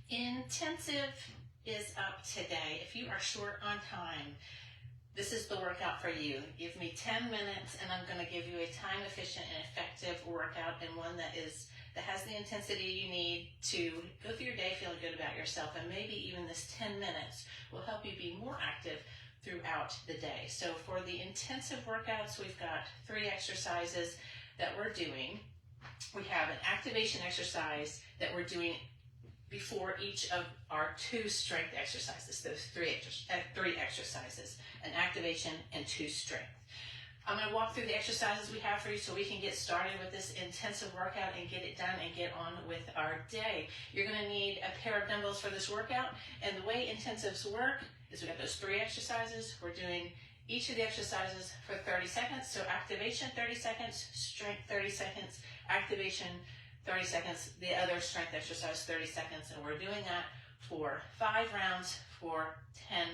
Intensive is up today. If you are short on time, this is the workout for you. Give me 10 minutes and I'm going to give you a time efficient and effective workout, and one that has the intensity you need to go through your day feeling good about yourself. And maybe even this 10 minutes will help you be more active throughout the day. So for the intensive workouts, we've got 3 exercises that we're doing. We have an activation exercise that we're doing before each of our 2 strength exercises. Those 3 exercises, an activation and 2 strength. I'm going to walk through the exercises we have for you so we can get started with this intensive workout and get it done and get on with our day. You're going to need a pair of dumbbells for this workout, and the way intensives work is we got those 3 exercises. We're doing each of the exercises for 30 seconds. So activation 30 seconds, strength 30 seconds, activation 30 seconds, the other strength exercise 30 seconds, and we're doing that for 5 rounds for 10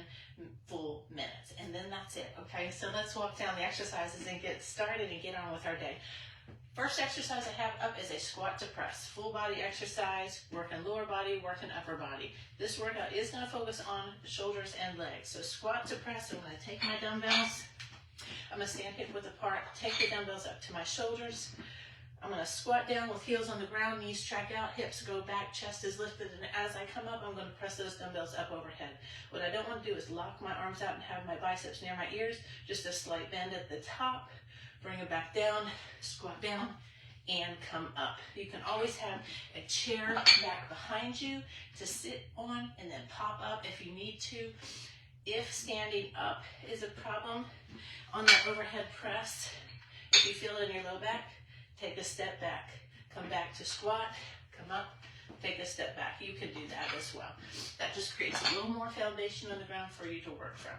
full minutes, and then that's it. Okay, so let's walk down the exercises and get started and get on with our day. First exercise I have up is a squat to press, full body exercise, working lower body, working upper body. This workout is going to focus on shoulders and legs. So squat to press, I'm going to take my dumbbells, I'm going to stand hip width apart, take the dumbbells up to my shoulders. I'm going to squat down with heels on the ground, knees track out, hips go back, chest is lifted, and as I come up, I'm going to press those dumbbells up overhead. What I don't want to do is lock my arms out and have my biceps near my ears, just a slight bend at the top, bring it back down, squat down, and come up. You can always have a chair back behind you to sit on and then pop up if you need to. If standing up is a problem on that overhead press, if you feel it in your low back, take a step back, come back to squat, come up, take a step back. You can do that as well. That just creates a little more foundation on the ground for you to work from.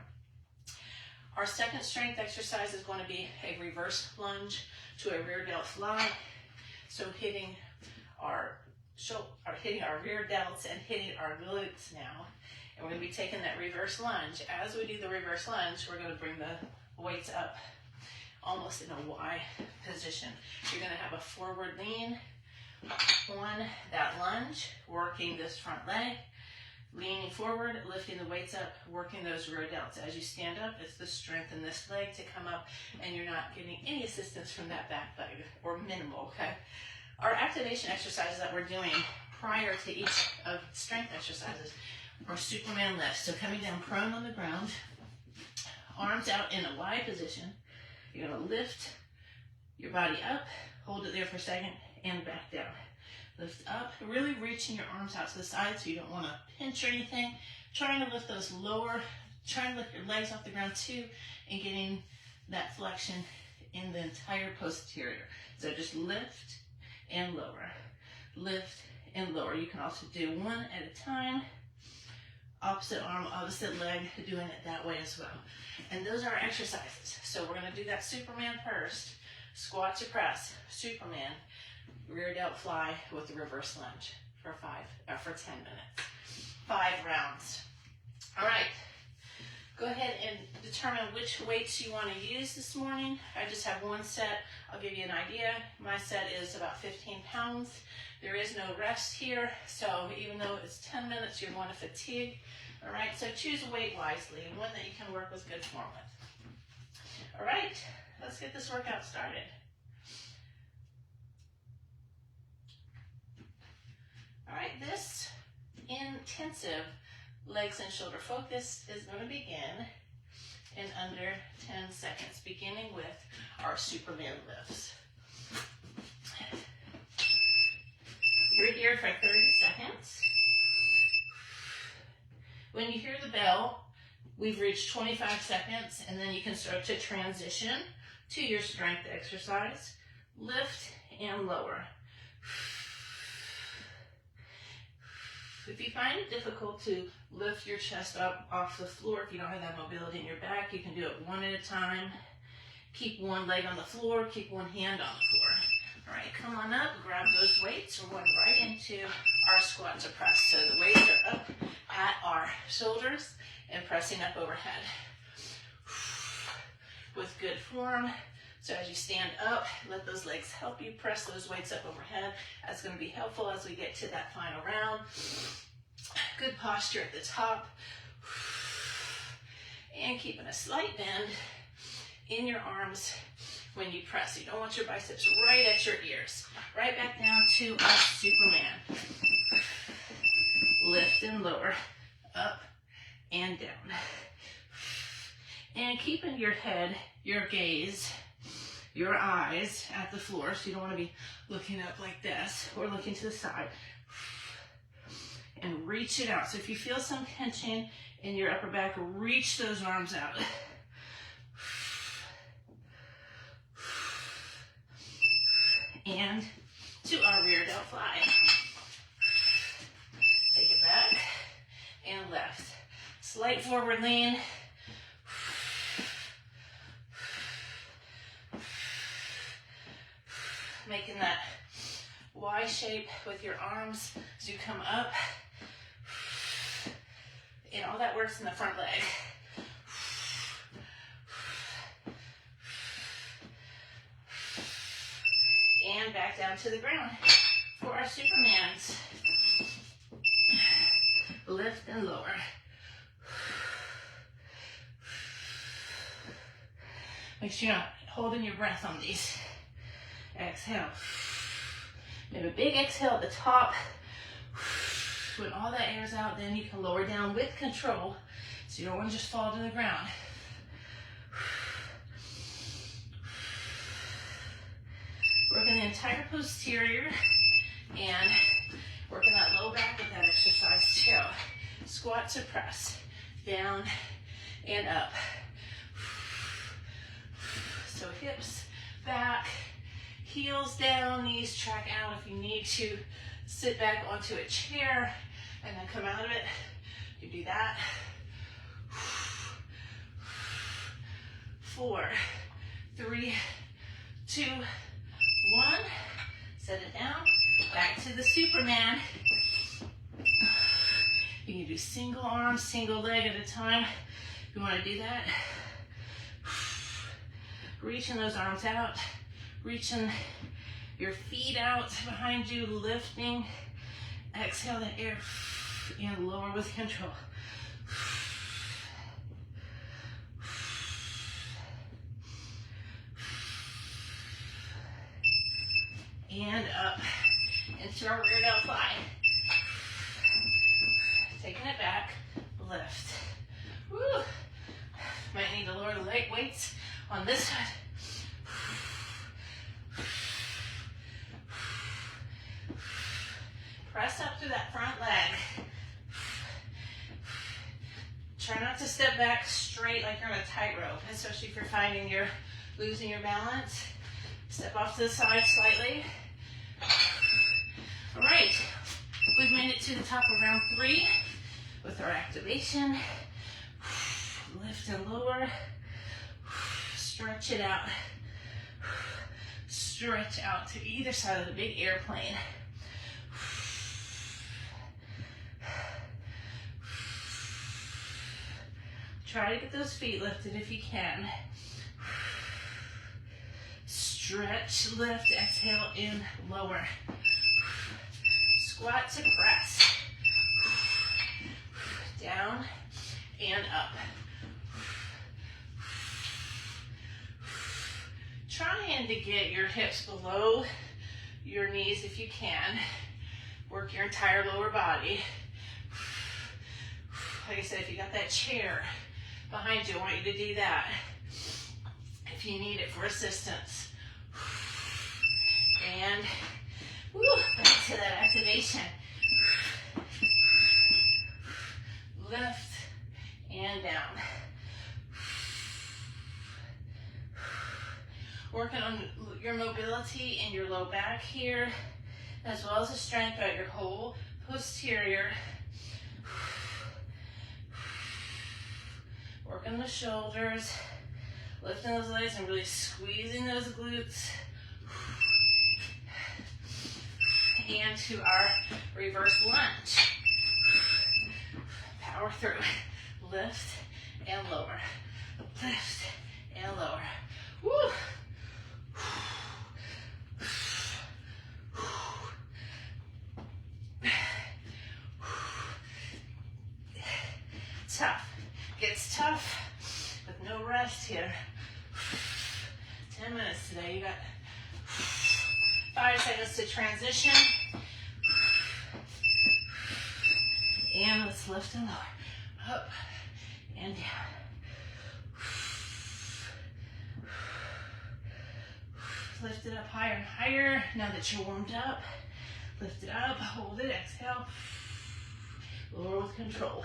Our second strength exercise is going to be a reverse lunge to a rear delt fly. So hitting our rear delts and hitting our glutes now. And we're going to be taking that reverse lunge. As we do the reverse lunge, we're going to bring the weights up almost in a Y position. You're going to have a forward lean on that lunge, working this front leg, leaning forward, lifting the weights up, working those rear delts. As you stand up, it's the strength in this leg to come up, and you're not getting any assistance from that back leg, or minimal, okay? Our activation exercises that we're doing prior to each of the strength exercises are Superman lifts. So coming down prone on the ground, arms out in a Y position. You're going to lift your body up, hold it there for a second, and back down. Lift up, really reaching your arms out to the side so you don't want to pinch or anything. Trying to lift those trying to lift your legs off the ground too, and getting that flexion in the entire posterior. So just lift and lower, lift and lower. You can also do one at a time. Opposite arm, opposite leg, doing it that way as well. And those are our exercises. So we're going to do that Superman first. Squat to press, Superman, rear delt fly with the reverse lunge for 10 minutes. 5 rounds. All right. Go ahead and determine which weights you want to use this morning. I just have one set. I'll give you an idea. My set is about 15 pounds. There is no rest here, so even though it's 10 minutes, you're going to fatigue. All right, so choose a weight wisely and one that you can work with good form with. All right, let's get this workout started. All right, this intensive legs and shoulder focus is going to begin in under 10 seconds, beginning with our Superman lifts. You're here for 30 seconds. When you hear the bell, we've reached 25 seconds, and then you can start to transition to your strength exercise. Lift and lower. If you find it difficult to lift your chest up off the floor, if you don't have that mobility in your back, you can do it one at a time. Keep one leg on the floor, keep one hand on the floor. All right, come on up, grab those weights. We're going right into our squat to press. So the weights are up at our shoulders and pressing up overhead. With good form. So as you stand up, let those legs help you press those weights up overhead. That's going to be helpful as we get to that final round. Good posture at the top. And keeping a slight bend in your arms when you press. You don't want your biceps right at your ears. Right back down to our Superman. Lift and lower, up and down. And keeping your head, your gaze, your eyes at the floor, so you don't want to be looking up like this or looking to the side. And reach it out. So if you feel some tension in your upper back, reach those arms out. And to our rear delt fly. Take it back and left. Slight forward lean. Making that Y shape with your arms as you come up. And all that works in the front leg. And back down to the ground for our Supermans. Lift and lower. Make sure you're not holding your breath on these. Exhale. Maybe a big exhale at the top. When all that air's out, then you can lower down with control, so you don't want to just fall to the ground. Working the entire posterior and working that low back with that exercise too. Squat to press, down and up. So hips back, heels down, knees track out. If you need to sit back onto a chair and then come out of it, you do that. 4, 3, 2, 1. Set it down. Back to the Superman. You can do single arm, single leg at a time. If you want to do that, reaching those arms out, reaching your feet out behind you, lifting. Exhale the air and lower with control. And up into our rear delt fly. Taking it back, lift. Woo. Might need to lower the leg weights on this side. Press up through that front leg. Try not to step back straight like you're on a tightrope, especially if you're finding you're losing your balance. Step off to the side slightly. All right, we've made it to the top of round 3 with our activation. Lift and lower. Stretch it out. Stretch out to either side of the big airplane. Try to get those feet lifted if you can. Stretch, lift, exhale, in, lower. Squat to press. Down and up. Trying to get your hips below your knees if you can. Work your entire lower body. Like I said, if you got that chair behind you, I want you to do that if you need it for assistance. And back to that activation. Lift and down. Working on your mobility in your low back here, as well as the strength throughout your whole posterior. Working the shoulders, lifting those legs and really squeezing those glutes. And to our reverse lunge. Power through. Lift and lower. Lift and lower. Woo! tough. Gets tough with no rest here. 10 minutes today. You got 5 seconds to transition. And let's lift and lower. Up and down. Lift it up higher and higher. Now that you're warmed up, lift it up, hold it, exhale. Lower with control.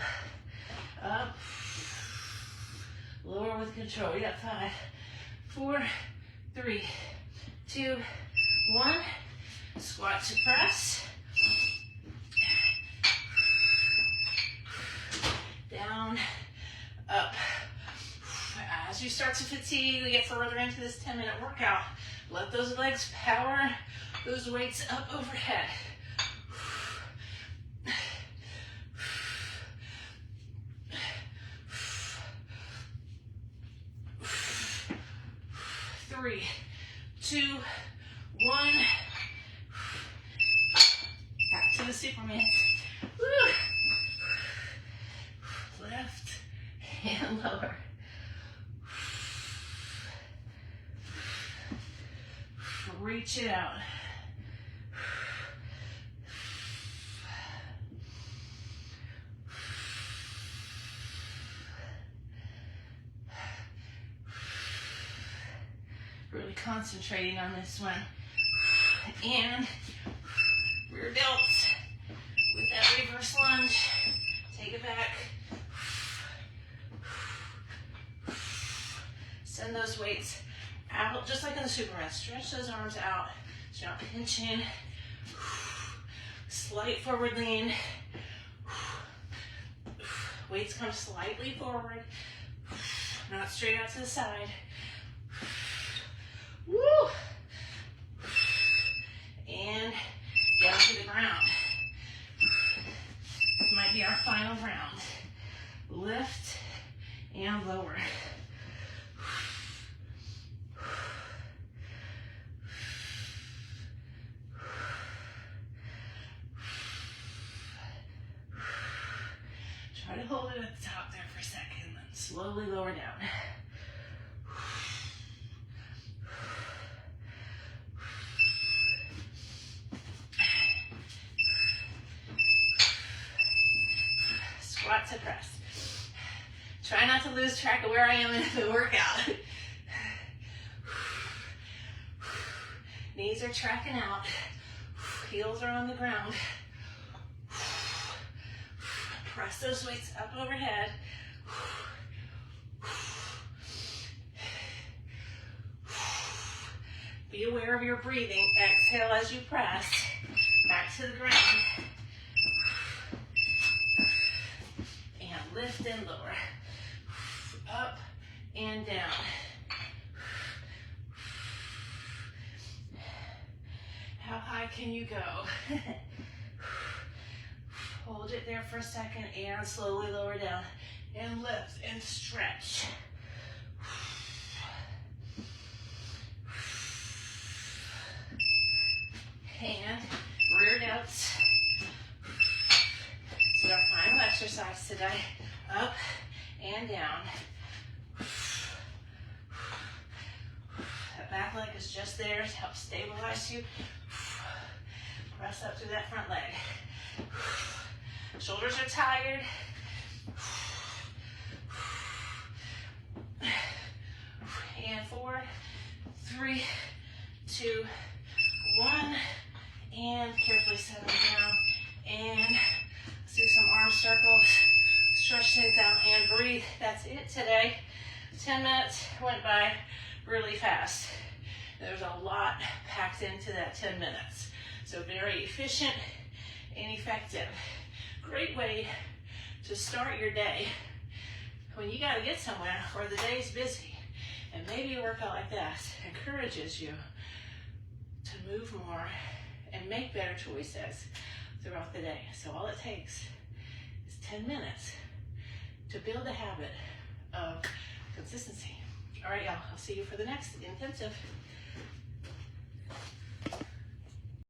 Up. Lower with control. You got 5, 4, 3, 2, 1. Squat to press. Down, up. As you start to fatigue, we get further into this 10-minute workout. Let those legs power those weights up overhead. 3, 2, 1. Back to the Superman. Woo. Lift and lower. Reach it out. Really concentrating on this one. And rear delts with that reverse lunge. Take it back. Send those weights out, just like in the Superman. Stretch those arms out so you're not pinching. Slight forward lean. Weights come slightly forward, not straight out to the side. Woo! And down to the ground. This might be our final round. Lift and lower. Try to hold it at the top there for a second, then slowly lower down. Squat to press. Try not to lose track of where I am in the workout. Knees are tracking out. Heels are on the ground. Press those weights up overhead. Be aware of your breathing. Exhale as you press. Back to the ground. And lift and lower. Up and down. How high can you go? Hold it there for a second and slowly lower down. And lift and stretch. And rear delts. So our final exercise today. Up and down. That back leg is just there to help stabilize you. Press up through that front leg. Shoulders are tired. And 4, 3, 2, 1. And carefully settle down. And let's do some arm circles. Stretch things out and breathe. That's it today. 10 minutes went by really fast. There's a lot packed into that 10 minutes. So very efficient and effective. Great way to start your day when you got to get somewhere or the day's busy. And maybe a workout like that encourages you to move more and make better choices throughout the day. So all it takes is 10 minutes to build a habit of consistency. All right, y'all, I'll see you for the next intensive.